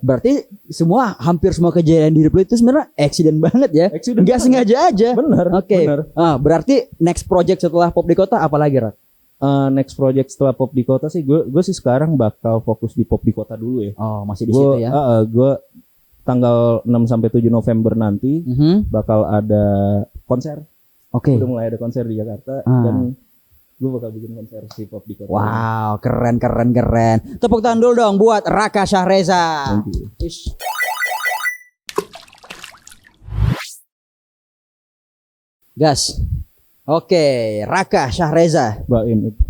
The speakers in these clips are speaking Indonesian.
Berarti hampir semua kejadian di hidup lu itu sebenarnya accident banget ya. Nggak sengaja aja. Bener. Oke. Berarti next project setelah Pop di Kota apa lagi, Rat? Next project setelah Pop di Kota sih gue sih sekarang bakal fokus di Pop di Kota dulu ya. Oh, masih di situ ya. Gue tanggal 6 sampai 7 November nanti bakal ada konser. Oke. Udah mulai ada konser di Jakarta dan gue bakal bikin konser si Pop di Kota. Wow, keren. Tepuk tangan dulu dong buat Raka Syahreza. Thank you. Gas. Oke, Raka Syahreza. Bain itu.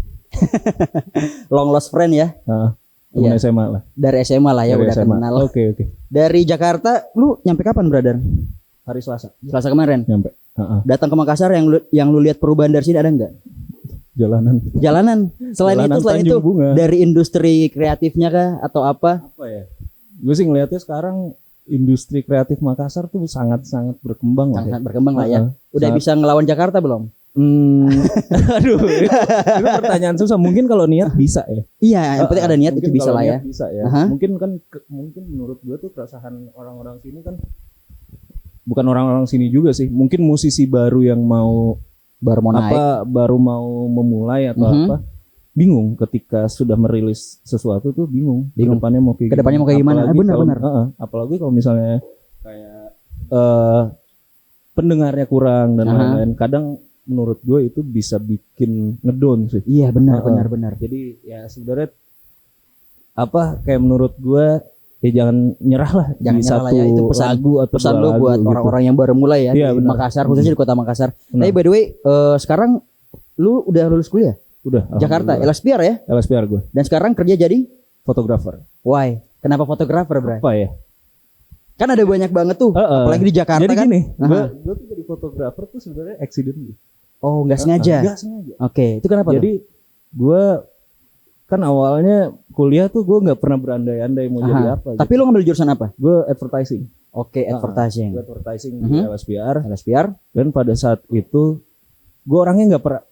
Long lost friend ya. Temen SMA lah. Dari SMA lah ya, dari udah SMA. kenal. Oke. Dari Jakarta, lu nyampe kapan, brother? Hari Selasa. Selasa kemarin. Nyampe. Datang ke Makassar yang lu lihat perubahan dari sini ada nggak? Jalanan. Selain itu Bunga. dari industri kreatifnya kah atau apa? Apa ya? Gue sih ngelihatnya sekarang industri kreatif Makassar tuh sangat berkembang lah. Sangat berkembang lah ya. Udah bisa ngelawan Jakarta belum? Aduh, itu pertanyaan susah. Mungkin kalau niat bisa ya. Iya, yang penting ada niat itu bisa lah ya. Bisa ya. Mungkin menurut gue tuh keresahan orang-orang sini kan, bukan orang-orang sini juga sih. Mungkin musisi baru yang baru mau memulai atau apa, bingung ketika sudah merilis sesuatu tuh bingung. Kedepannya mau kayak gimana? Benar. Apalagi kalau misalnya kayak pendengarnya kurang dan lain-lain. Kadang menurut gue itu bisa bikin ngedown sih. Iya benar. Jadi ya sebenarnya kayak menurut gue ya jangan nyerah lah. Jangan nyerah lah ya. Itu pesan lu buat gitu. orang-orang yang baru mulai ya, iya, di Makassar, khususnya di kota Makassar. Benar. Tapi by the way, sekarang lu udah lulus kuliah? Udah. Jakarta, LSPR ya? LSPR gue. Dan sekarang kerja jadi fotografer. Why? Kenapa fotografer, Bray? Apa ya? Kan ada banyak banget tuh, apalagi di Jakarta. Jadi kan. Jadi gini, gue tuh jadi fotografer tuh sebenarnya accident. Oh, nggak sengaja. Nggak sengaja. Oke, itu kenapa? Jadi gue kan awalnya kuliah tuh gue nggak pernah berandai-andai mau jadi apa. Tapi lu ngambil jurusan apa? Gue advertising. Oke, advertising. Gue advertising di LSPR. Dan pada saat itu gue orangnya nggak pernah,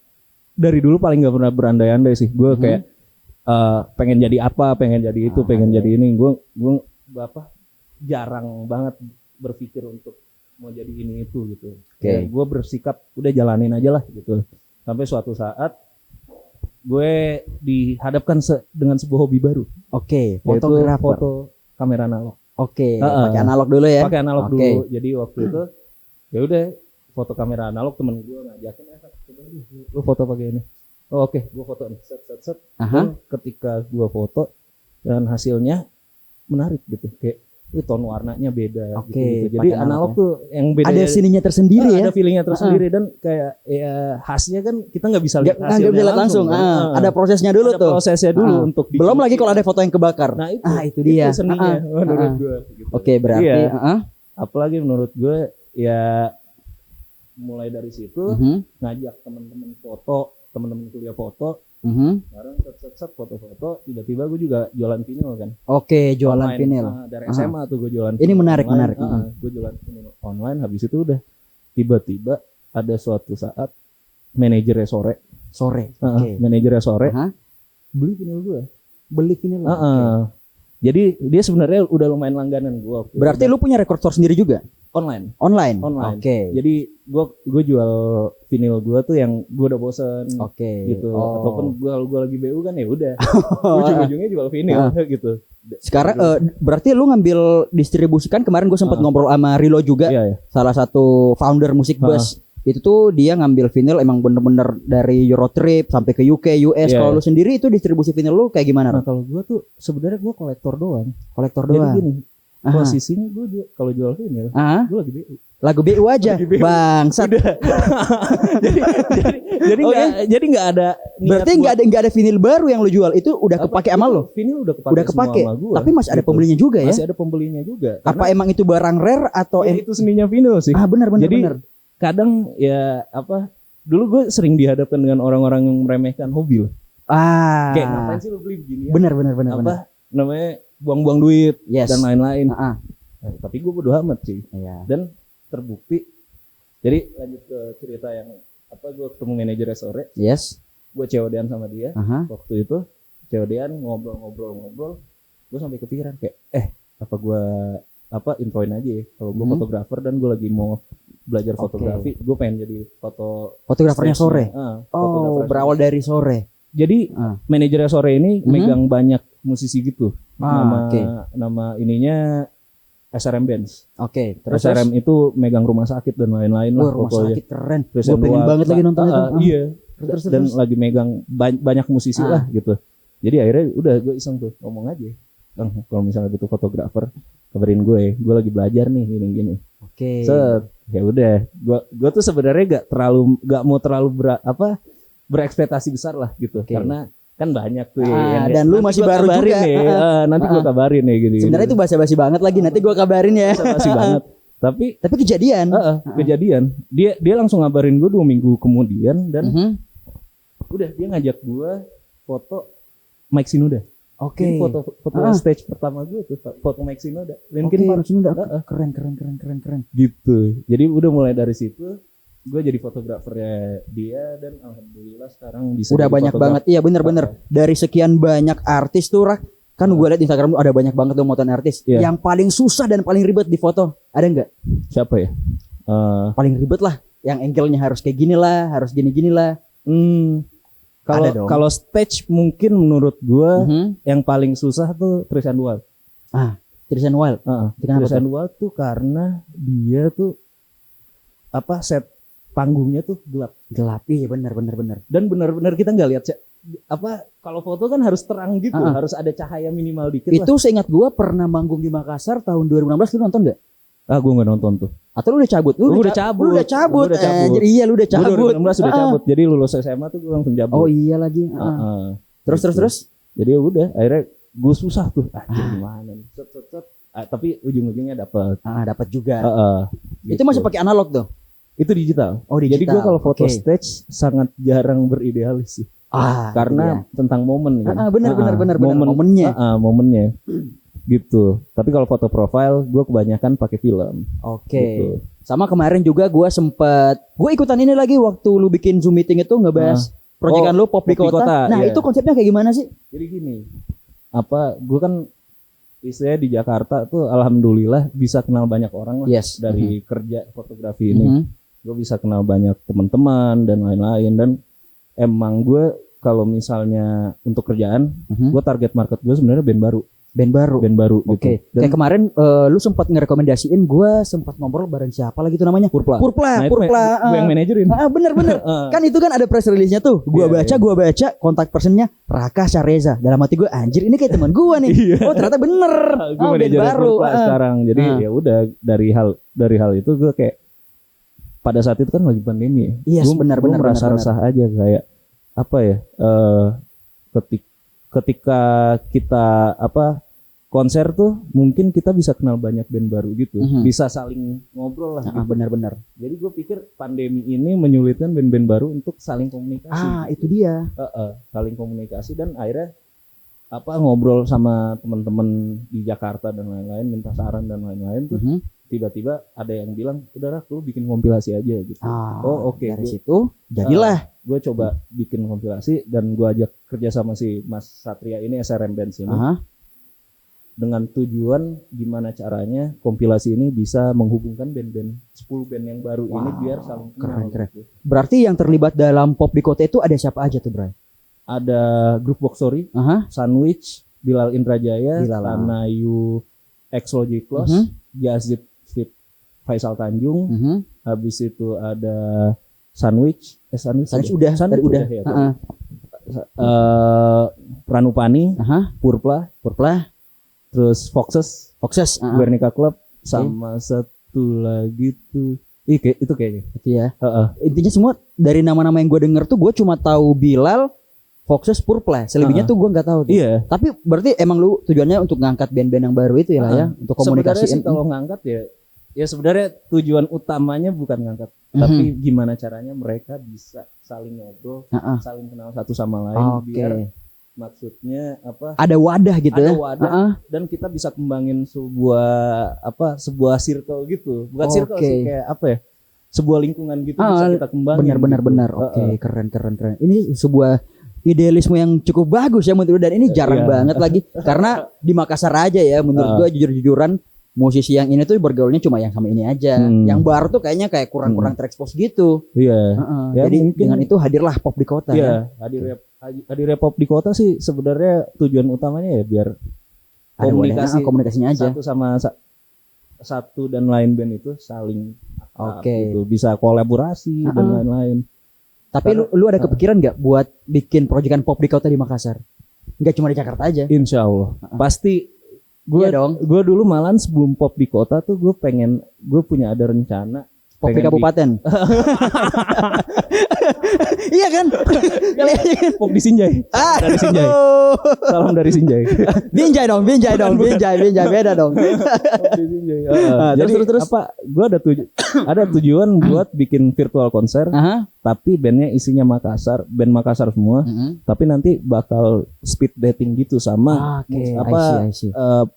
dari dulu paling nggak pernah berandai-andai sih. Gue kayak pengen jadi apa, pengen jadi itu, pengen jadi ini. Gue jarang banget berpikir untuk mau jadi ini itu gitu. Okay. Gue bersikap udah jalanin aja lah gitu. Sampai suatu saat gue dihadapkan dengan sebuah hobi baru. Oke, fotografer. Foto kamera analog. Oke, pakai analog dulu ya. Pakai analog dulu. Jadi waktu itu ya udah foto kamera analog, temen gue ngajakin coba lu foto pakai ini. Oh, oke, gue foto nih. Set. Dan ketika gue foto dan hasilnya menarik gitu. Kayak tone warnanya beda. Oke, gitu. Jadi analog tuh yang beda. Ada sininya tersendiri ya. Ada feelingnya tersendiri dan kayak ya khasnya kan kita nggak bisa lihat hasilnya nggak bisa lihat langsung. Ada prosesnya dulu tuh. Prosesnya dulu untuk belum lagi kalau ada foto yang kebakar. Nah itu dia. Itu seninya menurut gue. Gitu. Oke, berarti. Apalagi menurut gue ya mulai dari situ ngajak teman-teman kuliah foto. Bareng set foto-foto, tiba-tiba gue juga jualan vinyl kan. Oke, jualan online, vinyl. Dari SMA tuh gue jualan. Ini menarik. Gue jualan vinyl online. Habis itu udah tiba-tiba ada suatu saat manajernya sore. Manajernya sore. Beli vinyl gue. Jadi dia sebenarnya udah lumayan langganan gue. Berarti lu punya record store sendiri juga? Online. Oke. Jadi gue jual vinyl gue tuh yang gue udah bosen. Gitu. Ataupun gue lagi BU kan ya udah. Ujung-ujungnya jual vinyl gitu. Sekarang berarti lu ngambil distribusikan, kemarin gue sempat ngobrol sama Rilo juga. Iya. Salah satu founder Musik Bus. Itu tuh dia ngambil vinyl emang bener-bener dari Eurotrip sampai ke UK, US. Kalau lu sendiri itu distribusi vinyl lu kayak gimana? Nah, kalau gue tuh sebenarnya gue kolektor doang. Jadi gini. Posisinya gue kalau jual vinyl, gue lagi BU. Lagu BU aja, bangsat. Jadi nggak ada. Berarti nggak ada vinyl baru yang lu jual, itu udah kepake sama lo. Vinyl udah kepake sama gua. Tapi masih ada pembelinya juga ya. Masih ada pembelinya juga. Apa emang itu barang rare atau itu seninya vinyl sih? Benar. Jadi kadang ya dulu gue sering dihadapkan dengan orang-orang yang meremehkan hobi loh. Kayak ngapain sih lu beli begini? Benar. Namanya buang-buang duit dan lain-lain. Tapi gue bodo amat sih. Dan terbukti. Jadi lanjut ke cerita yang gue ketemu manajernya sore. Gue COD-an sama dia. Waktu itu COD-an ngobrol. Gue sampai kepikiran kayak apa gue introin aja ya. Kalau gue fotografer dan gue lagi mau belajar fotografi, gue pengen jadi fotografernya sore. Berawal dari sore. Jadi manajernya sore ini megang banyak musisi gitu. Nama ininya SRM Bands. Terus SRM itu megang rumah sakit dan lain-lain lah. Rumah sakit keren. Gue Gue pengen banget lagi nonton itu. Iya. Dan lagi megang banyak musisi lah gitu. Jadi akhirnya udah gue iseng tuh ngomong aja. Bang, kalau misalnya butuh fotografer, kabarin gue lagi belajar nih gini-gini. Ya udah, gue tuh sebenarnya gak mau terlalu berekspektasi besar lah gitu. Karena kan banyak tuh dan lu masih baru juga nanti gue kabarin ya gitu. Sebenarnya itu basa-basi banget lagi, nanti gue kabarin ya. Basa-basi banget. Tapi kejadian. Kejadian. Dia langsung ngabarin gue 2 minggu kemudian dan udah dia ngajak gue foto Mike Shinoda. Ini foto stage pertama gue tuh foto Mike Shinoda. Linkin Park. Keren. Gitu. Jadi udah mulai dari situ gue jadi fotografernya dia dan alhamdulillah sekarang bisa udah banyak banget. Iya bener. Dari sekian banyak artis tuh kan gue liat Instagram tuh ada banyak banget tuh motoin artis. Yang paling susah dan paling ribet di foto ada nggak? Siapa ya? Paling ribet lah, yang angle-nya harus kayak gini lah, harus gini lah. Kalau stage mungkin menurut gue yang paling susah tuh Tristan Wild. Tristan Wild. Tristan Wild tuh karena dia tuh set panggungnya tuh gelap. Iya benar. Dan benar kita nggak lihat kalau foto kan harus terang gitu, harus ada cahaya minimal dikit. Itu seingat gue pernah manggung di Makassar tahun 2016, lu nonton nggak? Gue nggak nonton tuh. Atau lu udah cabut? Lu udah cabut. Iya lu udah cabut. 2016 udah cabut. Jadi lulus SMA tuh gue langsung cabut. Oh iya lagi. Terus. Jadi udah akhirnya gue susah tuh. Gimana nih? Tapi ujung-ujungnya dapat. Dapat juga. Gitu. Itu masih pakai analog tuh? Itu digital. Jadi gue kalau foto stage sangat jarang beridealis sih. Karena tentang momen kan. Benar. Momennya. Gitu. Tapi kalau foto profile gue kebanyakan pakai film. Gitu. Sama kemarin juga gue ikutan ini lagi waktu lu bikin Zoom meeting itu ngebahas proyekan lu Pop di Kota. Nah, itu konsepnya kayak gimana sih? Jadi gini. Gue kan istilahnya di Jakarta tuh alhamdulillah bisa kenal banyak orang lah dari kerja fotografi ini. Gue bisa kenal banyak teman-teman dan lain-lain, dan emang gue kalau misalnya untuk kerjaan gue target market gue sebenarnya band baru gitu. Kayak kemarin lu sempat ngerekomendasiin, gue sempat ngobrol bareng siapa lagi tuh namanya? Purpla. Gue yang manajerin. Bener. Kan itu kan ada press release-nya tuh. Gue baca kontak personnya Raka Syareza. Dalam hati gue, anjir ini kayak teman gue nih. Oh ternyata bener. Gue manajerin baru sekarang. Jadi ya udah dari hal itu gue kayak pada saat itu kan lagi pandemi. Gue benar merasa resah aja kayak ketika kita konser tuh mungkin kita bisa kenal banyak band baru gitu, bisa saling ngobrol lah. Benar. Jadi gue pikir pandemi ini menyulitkan band-band baru untuk saling komunikasi. Itu dia. Saling komunikasi dan akhirnya ngobrol sama teman-teman di Jakarta dan lain-lain, minta saran dan lain-lain tuh. Tiba-tiba ada yang bilang, udahlah lu bikin kompilasi aja gitu. Oke. Dari situ jadilah. Gue coba bikin kompilasi dan gue ajak kerja sama si Mas Satria ini, SRM Bands ini. Dengan tujuan gimana caranya kompilasi ini bisa menghubungkan band-band 10 band yang baru ini biar saling kenal. Keren. Berarti yang terlibat dalam Pop di Kota itu ada siapa aja tuh, Bray? Ada Grup Box Story, Sandwich, Bilal Indrajaya, Tanayu, Exlogic Close, Yazid Fit Faisal Tanjung, habis itu ada Sandwich udah ya. Pranupani, Purpla, terus Foxes, Guernica Club, sama satu lagi tuh, itu kayaknya. Ya. Intinya semua dari nama-nama yang gue denger tuh gue cuma tahu Bilal, Foxes, Purpla. Selebihnya tuh gue nggak tahu tuh. Iya. Tapi berarti emang lu tujuannya untuk ngangkat band-band yang baru itu ya lah ya, untuk komunikasi. Sebenarnya sih kalau ngangkat ya sebenarnya tujuan utamanya bukan ngangkat, tapi gimana caranya mereka bisa saling ngobrol, saling kenal satu sama lain, biar maksudnya ada wadah gitu. Ada wadah dan kita bisa kembangin sebuah circle gitu, bukan circle sih, kayak sebuah lingkungan gitu bisa kita kembangin. Benar. Oke, keren. Ini sebuah idealisme yang cukup bagus ya menurut, dan ini jarang banget lagi karena di Makassar aja ya menurut gue jujur-jujuran musisi yang ini tuh bergaulnya cuma yang sama ini aja. Yang baru tuh kayaknya kayak kurang terekspos gitu. Iya. Ya, jadi mungkin dengan itu hadirlah pop di kota. Iya, hadirnya pop di kota sih sebenarnya tujuan utamanya ya biar komunikasinya aja. Satu dan lain band itu saling gitu, bisa kolaborasi dan lain-lain. Tapi lu ada kepikiran nggak buat bikin proyekan pop di kota di Makassar? Nggak cuma di Jakarta aja. Insya Allah. Pasti. Gue dulu malahan sebelum pop di kota tuh gue punya ada rencana pop di kabupaten. Iya kan? Pop di Sinjai. Dari Sinjai. Salam dari Sinjai. Binjai dong. Beda dong. Pop di Sinjai. Jadi terus apa? Gue ada tujuan buat bikin virtual konser. Tapi bandnya isinya band Makassar semua. Tapi nanti bakal speed dating gitu sama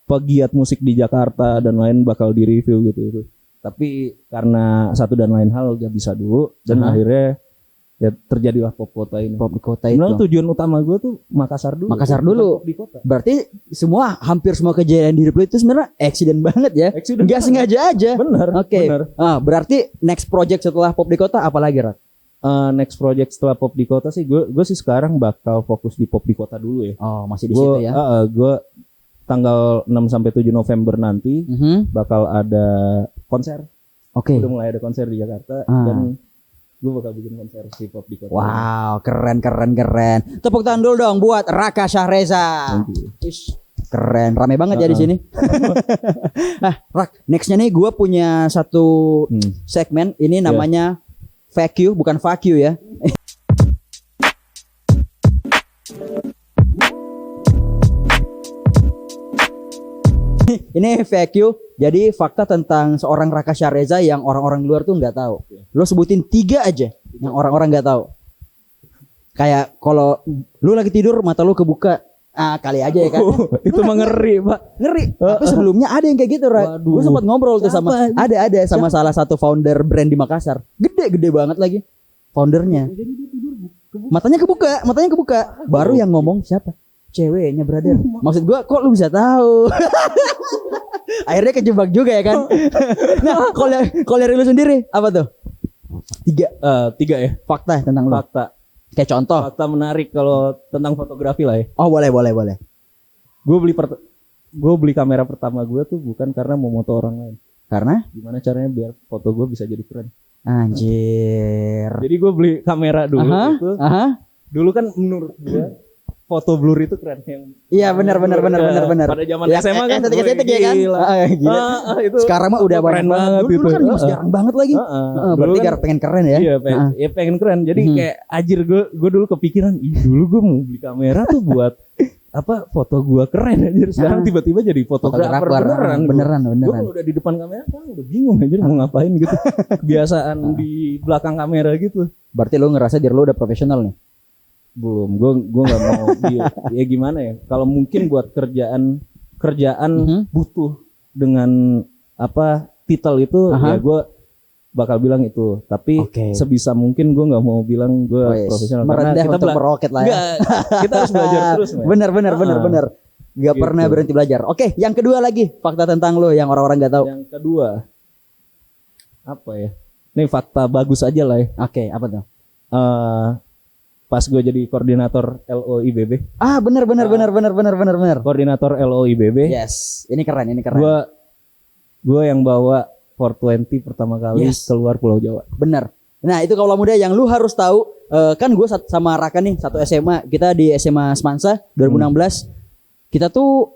pegiat musik di Jakarta dan lain bakal di review gitu. Tapi karena satu dan lain hal gak bisa dulu dan akhirnya ya terjadilah pop kota ini. Pop di kota itu. Memang tujuan utama gue tuh Makassar dulu. Pop di kota. Berarti hampir semua kejadian di hidup lu itu sebenarnya accident banget ya. Gak sengaja aja. Bener. Oke. Berarti next project setelah pop di kota apa lagi, Rat? Next project setelah pop di kota sih gue sih sekarang bakal fokus di pop di kota dulu ya. Oh, masih di situ ya. Gue tanggal 6 sampai 7 November nanti bakal ada konser. Udah mulai ada konser di Jakarta dan gue bakal bikin konser si pop di kota. Wow, keren. Tepuk tangan dulu dong buat Raka Syahreza. Keren, rame banget ya di sini. Nah, Rak, nextnya nih gue punya satu segmen. Ini namanya Fuck You, bukan Fuck You ya. Ini Fuck You. Jadi fakta tentang seorang Raka Syahreza yang orang-orang luar tuh nggak tahu. Lo sebutin 3 aja yang orang-orang nggak tahu. Kayak kalau lu lagi tidur mata lu kebuka, kali aja ya kan. Itu mah ngeri, Pak. Ngeri. Tapi sebelumnya ada yang kayak gitu, Rak. Gue sempat ngobrol tuh sama sama salah satu founder brand di Makassar. Gede banget lagi foundernya. Matanya kebuka. Baru yang ngomong siapa? Ceweknya, brother. Maksud gue, kok lu bisa tahu? Akhirnya kejebak juga ya kan. Nah, kalau dari lu sendiri apa tuh? 3 ya. Fakta tentang lu. Fakta. Kayak contoh. Fakta menarik kalau tentang fotografi lah ya. Oh, boleh. Gue beli kamera pertama gue tuh bukan karena mau foto orang lain. Karena gimana caranya biar foto gue bisa jadi keren. Anjir. Jadi gue beli kamera dulu itu. Dulu kan menurut gue foto blur itu keren yang. Iya benar. Pada zaman SMA kan estetik ya kan. Gila. Itu sekarang mah udah keren banget dulu kan masih jarang banget lagi. Berarti kan pengen keren ya. Iya, pengen keren. Jadi kayak gue dulu kepikiran, dulu gue mau beli kamera tuh buat apa foto gue keren anjir. Sekarang tiba-tiba jadi fotografer beneran. Gue udah di depan kamera udah bingung anjir mau ngapain gitu. Kebiasaan di belakang kamera gitu. Berarti lo ngerasa diri lo udah profesional nih? Belum, gue nggak mau ya gimana ya, kalau mungkin buat kerjaan butuh dengan apa titel itu ya gue bakal bilang itu, tapi sebisa mungkin gue nggak mau bilang gue profesional merendah karena kita untuk meroket lah ya. Kita harus belajar terus. Bener. Gak gitu. Pernah berhenti belajar. Oke, yang kedua lagi fakta tentang lo yang orang-orang nggak tahu. Yang kedua apa ya? Nih fakta bagus aja lah ya. Oke, apa tuh? Pas gue jadi koordinator LOIBB. Benar. Koordinator LOIBB. Yes, ini keren. Gue yang bawa 420 pertama kali keluar Pulau Jawa. Bener. Nah itu kalau muda yang lu harus tahu, kan gue sama Raka nih satu SMA, kita di SMA Semansa 2016. Kita tuh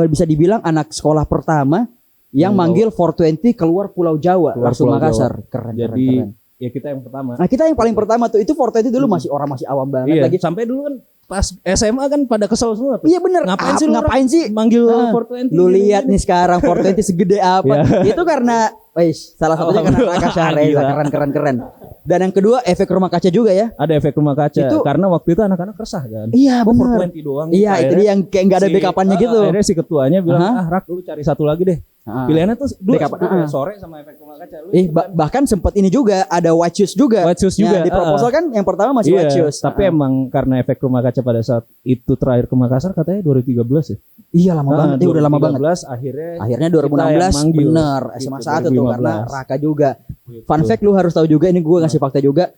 bisa dibilang anak sekolah pertama yang manggil 420 keluar Pulau Jawa, langsung Makassar. Keren. Ya kita yang pertama. Nah kita yang paling pertama tuh itu 420 dulu masih awam banget lagi. Sampai dulu kan pas SMA kan pada kesel semua tuh. Iya bener. Ngapain sih manggil 420? Lu lihat nih sekarang 420 segede apa? Itu karena salah satunya karena Raka Syahreza. Keren. Dan yang kedua efek rumah kaca juga ya. Ada efek rumah kaca Itu, karena waktu itu anak-anak resah kan. Iya benar. 420 doang. Iya itu dia yang kayak nggak ada backupannya gitu. Akhirnya si ketuanya bilang Rak lu cari satu lagi deh. Pilihannya tuh dua sore sama efek rumah kaca. Bahkan sempat ini juga ada White Shoes juga. White Shoes juga. Di proposal kan yang pertama masih White Shoes. Tapi emang karena efek rumah kaca pada saat itu terakhir ke Makassar katanya 2013 ya. Iya lama banget, udah lama banget. Akhirnya 2016 bener SMA 1 tuh karena Raka juga. Fun fact lu harus tahu juga, ini gue ngasih fakta juga.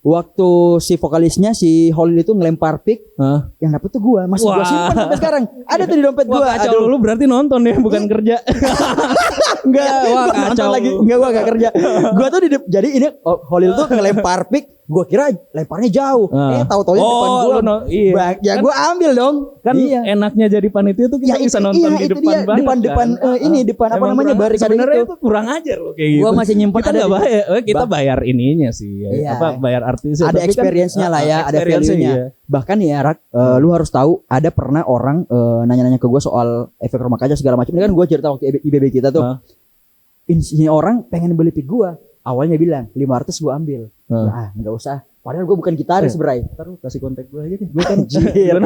Waktu si vokalisnya si Holil itu ngelempar pick, yang dapet tuh gua, masih gua simpan sampai sekarang. Ada tuh di dompet gua. Kacau lu berarti nonton ya, bukan kerja. Enggak, wah kacau lagi. Enggak, gua enggak kerja. Gua tuh jadi ini Holil tuh ngelempar pick, gua kira lemparnya jauh. Tahu-tahu di depan gua. Ya gua ambil dong. Kan enaknya jadi panitia tuh kita bisa nonton di depan banget. Depan apa namanya barikade itu kurang ajar loh kayak gitu. Gua masih nyimpan ada kita bayar ininya sih. Apa bayar artisnya. Ada experience-nya lah ya, ada value-nya. Bahkan ya Rak, lu harus tahu ada pernah orang nanya-nanya ke gua soal efek rumah kaca segala macam. Ini kan gua cerita waktu IBB kita tuh. Ini orang pengen beli pick gua. Awalnya bilang 500 gua ambil. Nah, enggak usah. Padahal gue bukan gitaris, Bray. Ntar lu kasih kontak gue aja deh. Gue kan serius.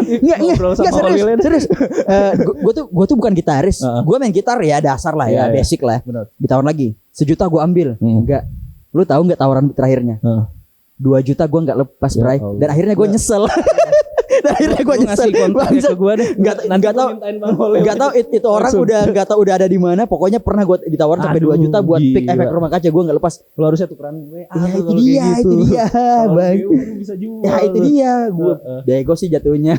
Gue tuh bukan gitaris. Gue main gitar ya dasar lah ya, basic lah. Ditawar lagi 1 juta gue ambil. Enggak. Lu tahu enggak tawaran terakhirnya? 2 juta gue enggak lepas, Bray. Dan akhirnya gue nyesel. Dan akhirnya gue nyesel. Ke gue deh. Enggak tahu itu orang udah ada di mana. Pokoknya pernah gue ditawarin sampai 2 juta buat pick efek rumah kaca, gue enggak lepas. Lu harusnya tukeran gue. Ya itu dia, Bang. Ya itu dia, gue bego sih jatuhnya.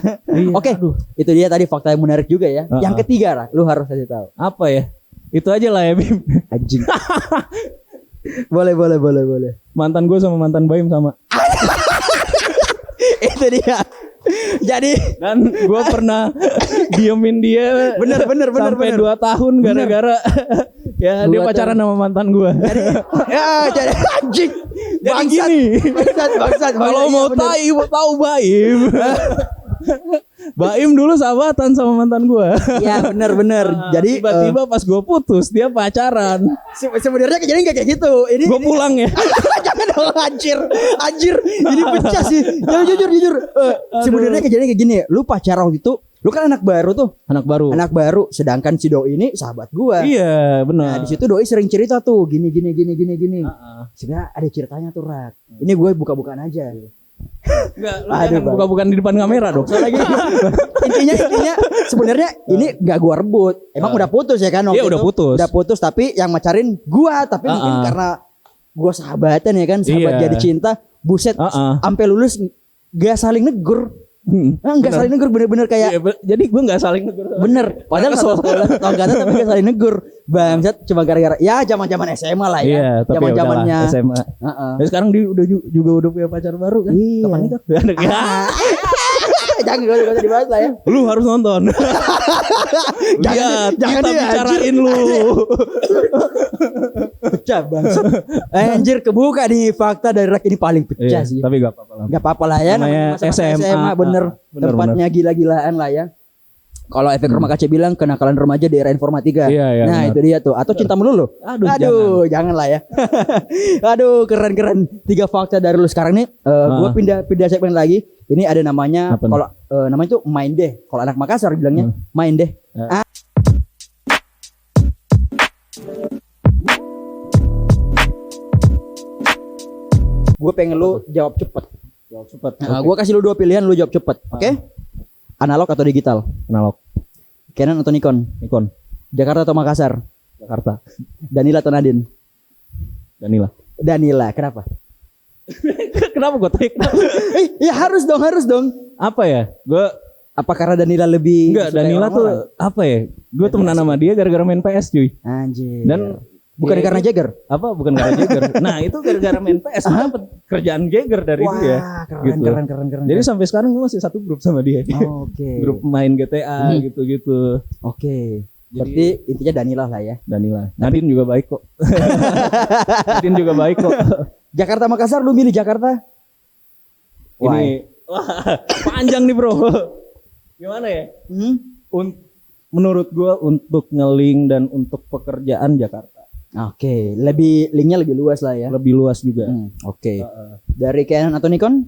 Oke, itu dia tadi fakta yang menarik juga ya. Yang ketiga lah, lu harus kasih tahu. Apa ya? Itu aja lah ya, Bim. Anjing. Boleh. Mantan gue sama mantan Baim sama. Itu dia. Jadi dan gue pernah diemin dia bener sampai 2 tahun gara-gara ya dia pacaran sama mantan gue. Jadi anjing. Jadi gini. Bangsat. Kalau mau tahu Baim. Baim dulu sahabatan sama mantan gue. Iya benar. Jadi tiba-tiba pas gue putus dia pacaran. Sebenarnya kejadian kayak gitu. Ini gue pulang ya. Jangan dong anjir. Ini pecah sih. Jujur. Sebenarnya kejadian kayak gini. Lu pacaran waktu itu, lu kan anak baru tuh. Anak baru. Sedangkan si Doi ini sahabat gua. Iya, benar. Nah, di situ Doi sering cerita tuh gini. Sebenarnya ada ceritanya tuh, Rak. Ini gue buka-bukaan aja. Enggak, bukan di depan kamera dong. Lagi. intinya sebenarnya ini enggak gua rebut. Emang udah putus ya kan waktu itu. Udah putus tapi yang macarin gua, tapi mungkin karena gua sahabatan ya kan, sahabat jadi cinta. Buset, sampai lulus enggak saling negur. Enggak saling negur bener-bener kayak jadi gue enggak saling negur. Bener. Padahal satu sekolah tongkatan tapi enggak saling negur. Bangsat cuma gara-gara ya zaman-zaman SMA lah ya. Iya, zaman-zamannya SMA. Sekarang dia udah punya pacar baru kan? Kapan nikah? Jangan gak usah dibahas lah ya. Lu harus nonton. Jangan kita bicarain lu. Pecah bangsat. Anjir kebuka nih fakta dari Rak ini paling pecah sih. Tapi gak apa-apa lah. Gak apa-apa lah ya. Namanya SMA bener. Tempatnya gila-gilaan lah ya. Kalau efek rumah kaca bilang kenakalan remaja di era informatika. Nah bener. Itu dia tuh. Atau cinta melulu. Aduh jangan lah ya. Aduh keren. 3 fakta dari lu sekarang nih. Gue pindah segmen lagi. Ini ada namanya kalau namanya itu main deh. Kalau anak Makassar bilangnya main deh. Gue pengen lu jawab cepet. Gue kasih lu 2 pilihan, lu jawab cepet. Oke? Analog atau digital? Analog. Canon atau Nikon? Nikon. Jakarta atau Makassar? Jakarta. Danila atau Nadine? Danila. Kenapa? Kenapa gue trik? Ya harus dong. Apa ya? Apa karena Danila lebih? Enggak, Danila tuh apa ya? Gue temenan sama dia gara-gara main PS cuy. Anjir. Dan bukan karena Jagger? Apa? Bukan karena Jagger. Nah itu gara-gara main PS gue dapet kerjaan Jagger dari dia. Keren. Jadi sampai sekarang gue masih satu grup sama dia. Oke. Grup main GTA gitu-gitu. Oke. Berarti intinya Danila lah ya. Danila. Nadine juga baik kok. Jakarta Makassar, lu milih Jakarta? Ini panjang nih bro. Gimana ya? Menurut Menurut gue untuk ngeling dan untuk pekerjaan Jakarta. Oke, lebih linknya lebih luas lah ya. Lebih luas juga. Oke. Dari Canon atau Nikon?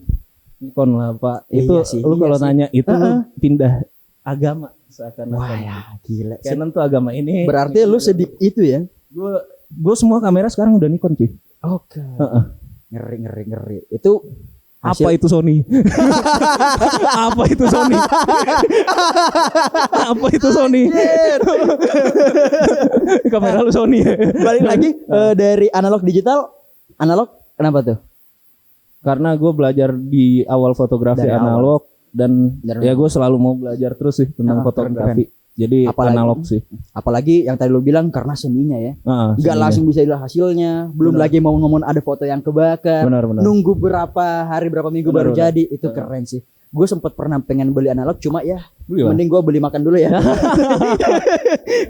Nikon lah Pak. Iya Itu sih, lu iya kalau sih. nanya itu lu pindah agama seakan-akan. Wah ya, gila. Canon tuh agama ini. Berarti lu sedih itu ya? Gue semua kamera sekarang udah Nikon cuy. Oke. Ngeri. Itu Apa itu Sony? Apa itu Sony? Apa itu Sony? Kamera lu Sony ya? Balik lagi dari analog digital, analog kenapa tuh? Karena gue belajar di awal fotografi Dari analog dan Dari ya gue selalu mau belajar terus sih tentang fotografi. Jadi Apalagi- analog sih. Apalagi yang tadi lu bilang karena seninya ya. Nggak Seninya. langsung bisa dilihat hasilnya, belum lagi mau ngomong ada foto yang kebakar. Benar. Nunggu berapa hari berapa minggu baru Benar. jadi, itu keren sih. Gue sempet pernah pengen beli analog, cuma ya Beli lah. mending gue beli makan dulu ya.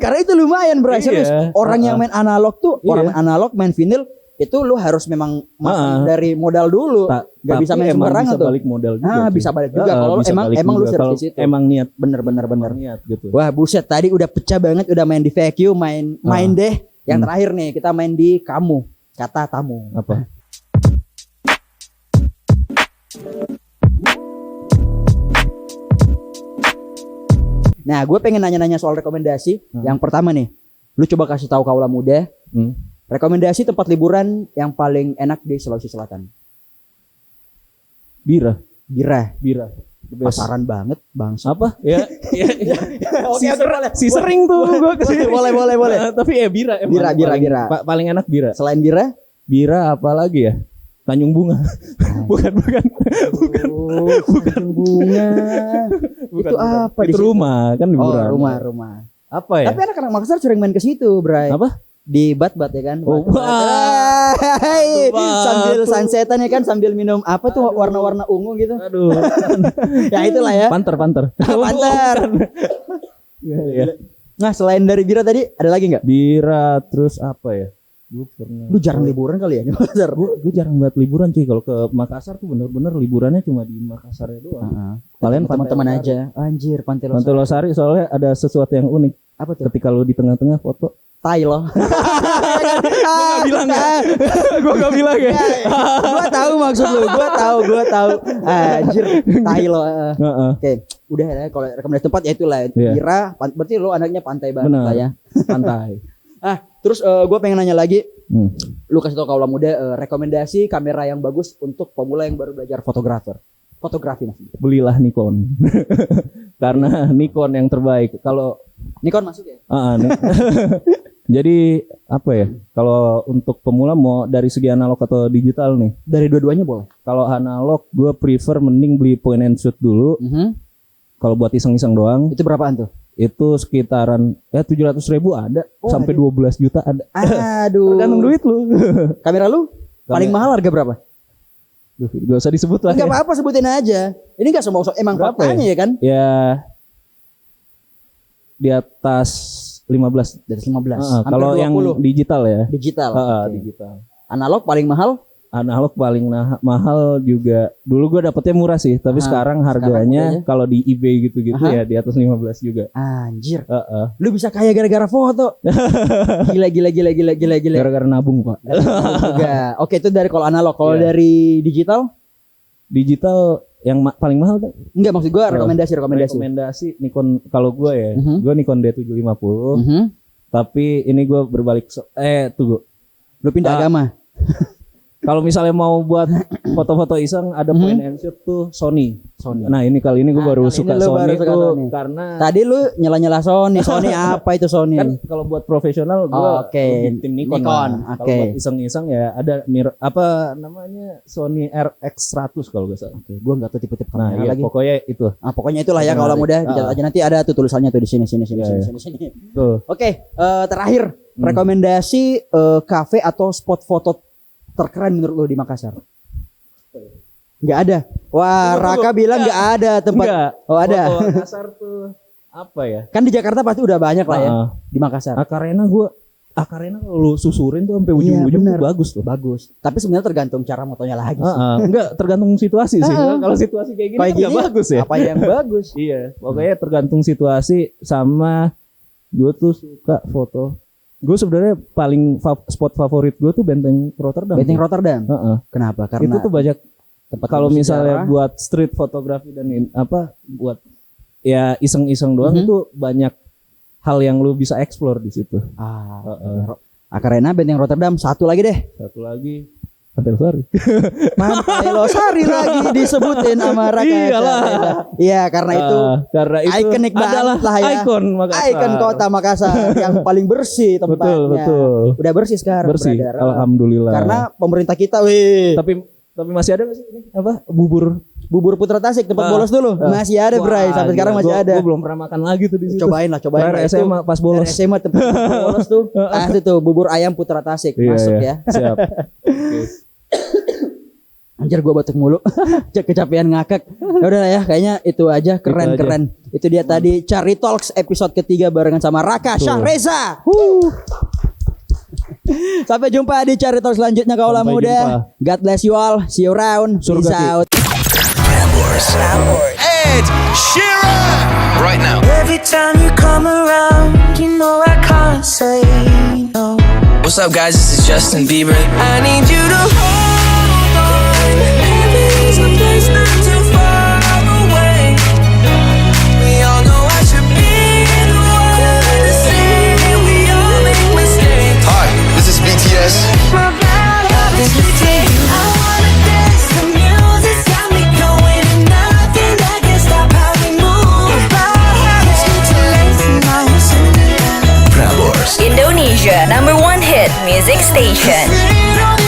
Karena itu lumayan bro, Iya. serius. Orang yang main analog tuh, Iya. orang main analog main vinyl itu lu harus memang makan dari modal dulu. Gak bisa main sembarangan tuh. Balik modal juga. cuy. Bisa balik juga kalau bisa emang balik emang lu juga. serius Kalau di situ. Emang niat Bener. niat gitu. Wah buset, tadi udah pecah banget, udah main di VQ, main deh. Yang terakhir nih kita main di kamu, kata tamu. Apa? Nah, gue pengen nanya-nanya soal rekomendasi. Yang pertama nih, lu coba kasih tahu kaula muda, rekomendasi tempat liburan yang paling enak di Sulawesi Selatan. Bira. The best. Pasaran banget, bangsa. Apa? Ya. Oke, boleh. Si sering tuh gua kesini. Boleh. Tapi ya bira emang. Bira. Paling enak bira. Selain bira, Bira apa lagi ya? Tanjung Bunga. bukan. bunga. Itu apa di Itu situ? rumah kan liburan. Rumah. Apa ya? Tapi anak-anak Makassar sering main ke situ, Bray. Apa? Di bat-bat ya kan. Oh, Bat-bat. Hai, Batu. sambil sunsetan ya kan, sambil minum apa tuh warna-warna ungu gitu. Aduh. Ya itulah ya. Panter. Panter. Iya. Nah, selain dari bira tadi ada lagi nggak? Bira terus apa ya? Gue pernah. Lu jarang liburan kali ya di Makassar. Gue jarang banget liburan cuy. Kalau ke Makassar tuh bener-bener liburannya cuma di Makassarnya doang. Kalian Pantai teman-teman Losari. aja. Anjir, Pantai Losari. Pantai Losari soalnya ada sesuatu yang unik. Apa tuh? Ketika lu di tengah-tengah foto. Tai loh. Gue gak bilang ya. Gua tahu maksud lu. Gua tahu. Anjir, tai loh. Oke, udah ya kalau rekomendasi tempat ya itulah. Iya. Bira, berarti lu anaknya pantai banget Benar. lah ya. Pantai. Terus gue pengen nanya lagi, lu kasih tau kaula muda rekomendasi kamera yang bagus untuk pemula yang baru belajar fotografi maksudnya. Belilah Nikon. Karena Nikon yang terbaik. Kalau Nikon masuk ya? jadi apa ya? Kalau untuk pemula mau dari segi analog atau digital nih? Dari dua-duanya boleh. Kalau analog gue prefer mending beli point and shoot dulu. Kalau buat iseng-iseng doang. Itu berapaan tuh? Itu sekitaran 700.000 ada, sampai 12 juta ada. Aduh. Tergantung duit lu. Kamera lu paling mahal harga berapa? Gak usah disebut lah. Enggak Ya. apa-apa, sebutin aja. Ini enggak semua emang Berapa faktanya ya kan? Ya di atas 15. Dari 15. Kalau yang digital ya. digital. Oke. Digital. Analog paling mahal? Analog paling mahal juga. Dulu gue dapetnya murah sih, tapi sekarang harganya kalau di eBay gitu-gitu ya di atas 15 juga. Anjir. Lu bisa kaya gara-gara foto. Gila. Gara-gara nabung, Pak. Juga. Oke, itu dari kalau analog. Kalau dari digital? Digital yang paling mahal kan? Enggak, maksud gua rekomendasi. Nikon kalau gue ya. Gue Nikon D750. Tapi ini gue berbalik tunggu. Lu pindah agama. Kalau misalnya mau buat foto-foto iseng ada point and shoot tuh Sony. Nah, kali ini gue baru suka Sony tuh karena tadi lu nyala-nyala Sony. Sony apa itu Sony? Kan kalau buat profesional gue tim Nikon. Kalau buat iseng-iseng ya ada apa namanya Sony RX100 kalau gak salah. Gua enggak tahu tipe-tipe kamera lagi. Pokoknya itu. Pokoknya itulah ya kalau mudah dicatat aja, nanti ada tuh tulisannya tuh di sini. Tuh. Oke, terakhir rekomendasi kafe atau spot foto terkeren menurut lo di Makassar? Nggak ada. Wah, Raka bilang nggak ada tempat. Enggak. Oh, ada. Foto Makassar tuh apa ya? Kan di Jakarta pasti udah banyak lah ya. Di Makassar. Akarena kalau lu susurin tuh sampai ujung-ujung tuh bagus tuh. Bagus. Tapi sebenarnya tergantung cara motonya lagi sih. Enggak, tergantung situasi sih. Kalau situasi kayak gini enggak bagus ya. Apa yang bagus? Iya, pokoknya tergantung situasi sama gue tuh suka foto Gue sebenarnya paling spot favorit gue tuh Benteng Rotterdam. Benteng Rotterdam. Kenapa? Karena itu tuh banyak tempat kalau misalnya buat street fotografi dan buat ya iseng-iseng doang itu banyak hal yang lu bisa explore di situ. Karena Benteng Rotterdam, satu lagi deh. Satu lagi Pantai Losari. Pantai Losari lagi disebutin sama Raka. Iyalah. Iya, karena itu ikonik adalah banget lah ya. Ikon kota Makassar yang paling bersih tempatnya. Betul. Udah bersih sekarang. Bersih. Alhamdulillah. Karena pemerintah kita, tapi masih ada nggak sih ini bubur Putra Tasik tempat bolos dulu masih ada, Bray, sampai sekarang masih ada. Gue belum pernah makan lagi tuh di situ. Cobain lah SMA pas bolos. SMA tempat bolos tuh. Asli tuh bubur ayam Putra Tasik masuk ya. Siap. Anjir gue batuk mulu. Kecapean ngakak. Ya udah lah ya, kayaknya itu aja keren. Itu dia tadi Cari Talks episode ketiga barengan sama Raka Syahreza. Sampai jumpa di Cari Talks selanjutnya kaulah muda. God bless you all. See you around. Peace out. Ed Sheeran right now. Every time you come around, you know I can't say no. What's up, guys? This is Justin Bieber. I need you to hold on. Maybe there's a place not too far away. We all know I should be the one to say we all make mistakes. Hi, this is BTS. My bad, I've been missing. I wanna dance, the music's got me going, and nothing that can stop how we move. It's good to listen now. Prambors. Indonesia #1 hit music station. Freedom